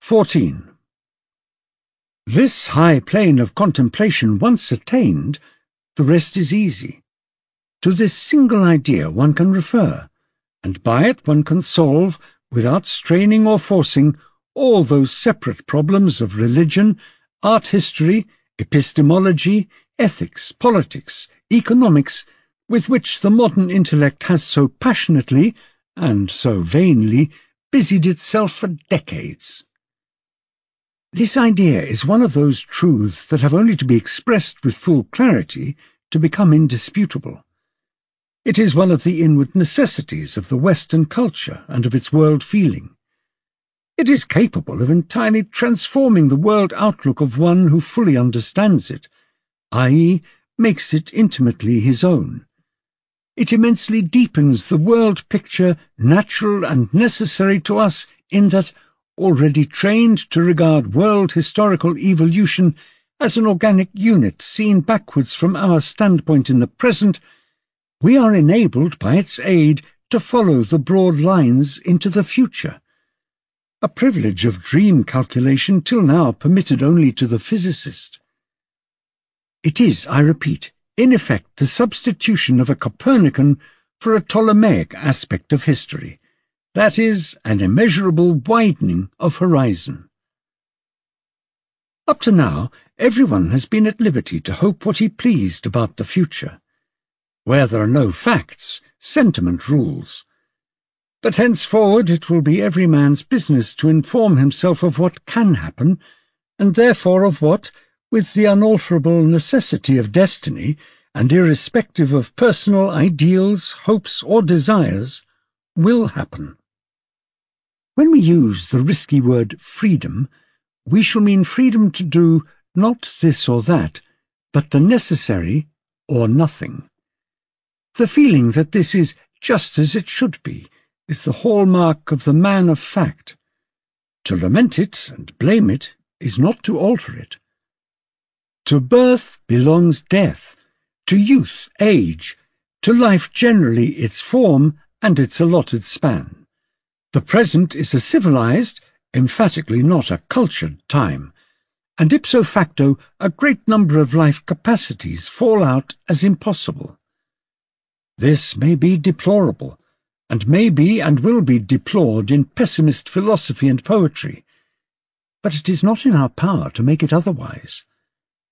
14. This high plane of contemplation once attained, the rest is easy. To this single idea one can refer, and by it one can solve, without straining or forcing, all those separate problems of religion, art history, epistemology, ethics, politics, economics, with which the modern intellect has so passionately, and so vainly, busied itself for decades. This idea is one of those truths that have only to be expressed with full clarity to become indisputable. It is one of the inward necessities of the Western culture and of its world feeling. It is capable of entirely transforming the world outlook of one who fully understands it, i.e., makes it intimately his own. It immensely deepens the world picture natural and necessary to us in that, already trained to regard world historical evolution as an organic unit seen backwards from our standpoint in the present, we are enabled by its aid to follow the broad lines into the future, a privilege of dream calculation till now permitted only to the physicist. It is, I repeat, in effect the substitution of a Copernican for a Ptolemaic aspect of history, that is, an immeasurable widening of horizon. Up to now, everyone has been at liberty to hope what he pleased about the future. Where there are no facts, sentiment rules. But henceforward it will be every man's business to inform himself of what can happen, and therefore of what, with the unalterable necessity of destiny, and irrespective of personal ideals, hopes, or desires, will happen. When we use the risky word freedom, we shall mean freedom to do not this or that, but the necessary or nothing. The feeling that this is just as it should be is the hallmark of the man of fact. To lament it and blame it is not to alter it. To birth belongs death, to youth age, to life generally its form and its allotted span. The present is a civilized, emphatically not a cultured time, and ipso facto a great number of life capacities fall out as impossible. This may be deplorable, and may be and will be deplored in pessimist philosophy and poetry, but it is not in our power to make it otherwise.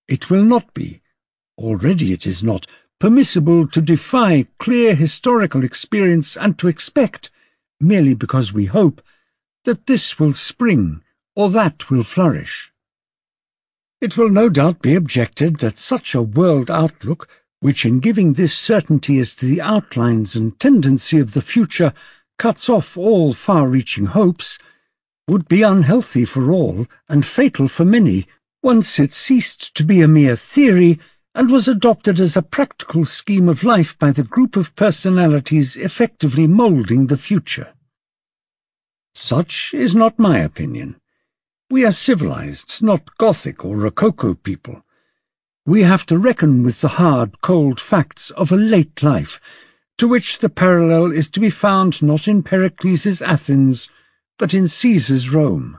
It will not be, already it is not, permissible to defy clear historical experience and to expect, merely because we hope, that this will spring or that will flourish. It will no doubt be objected that such a world outlook, which in giving this certainty as to the outlines and tendency of the future cuts off all far-reaching hopes, would be unhealthy for all and fatal for many once it ceased to be a mere theory and was adopted as a practical scheme of life by the group of personalities effectively moulding the future. Such is not my opinion. We are civilized, not Gothic or Rococo people. We have to reckon with the hard, cold facts of a late life, to which the parallel is to be found not in Pericles' Athens, but in Caesar's Rome.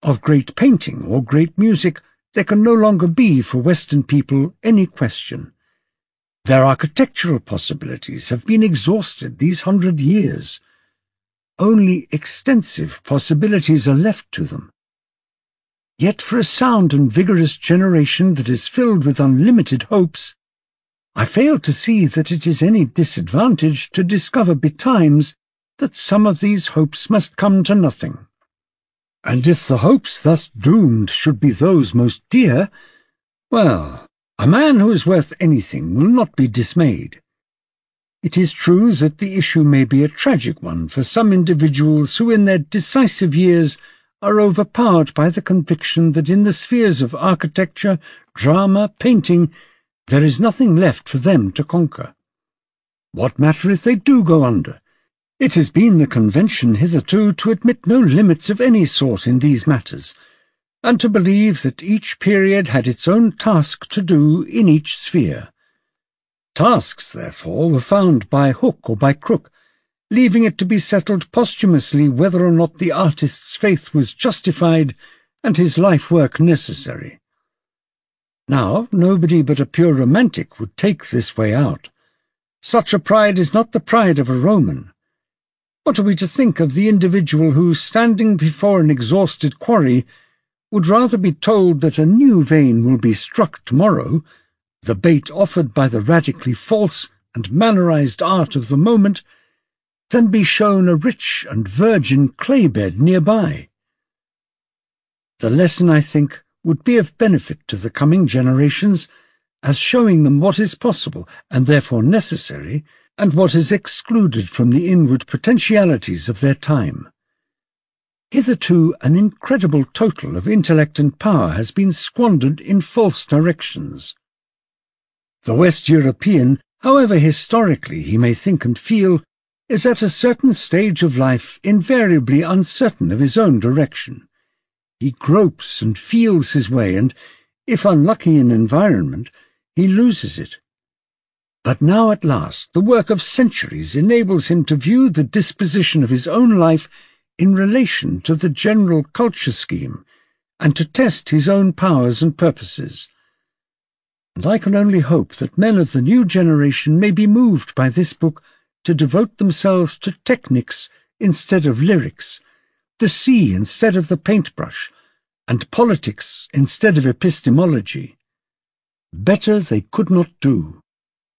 Of great painting or great music there can no longer be for Western people any question. Their architectural possibilities have been exhausted these 100 years. Only extensive possibilities are left to them. Yet for a sound and vigorous generation that is filled with unlimited hopes, I fail to see that it is any disadvantage to discover betimes that some of these hopes must come to nothing. And if the hopes thus doomed should be those most dear, well, a man who is worth anything will not be dismayed. It is true that the issue may be a tragic one for some individuals who in their decisive years are overpowered by the conviction that in the spheres of architecture, drama, painting, there is nothing left for them to conquer. What matter if they do go under? It has been the convention hitherto to admit no limits of any sort in these matters, and to believe that each period had its own task to do in each sphere. Tasks, therefore, were found by hook or by crook, leaving it to be settled posthumously whether or not the artist's faith was justified and his life work necessary. Now, nobody but a pure romantic would take this way out. Such a pride is not the pride of a Roman. What are we to think of the individual who, standing before an exhausted quarry, would rather be told that a new vein will be struck tomorrow, the bait offered by the radically false and mannerized art of the moment, than be shown a rich and virgin clay bed nearby? The lesson, I think, would be of benefit to the coming generations, as showing them what is possible, and therefore necessary, and what is excluded from the inward potentialities of their time. Hitherto an incredible total of intellect and power has been squandered in false directions. The West European, however historically he may think and feel, is at a certain stage of life invariably uncertain of his own direction. He gropes and feels his way, and, if unlucky in environment, he loses it. But now at last the work of centuries enables him to view the disposition of his own life in relation to the general culture scheme, and to test his own powers and purposes. And I can only hope that men of the new generation may be moved by this book to devote themselves to technics instead of lyrics, the sea instead of the paintbrush, and politics instead of epistemology. Better they could not do.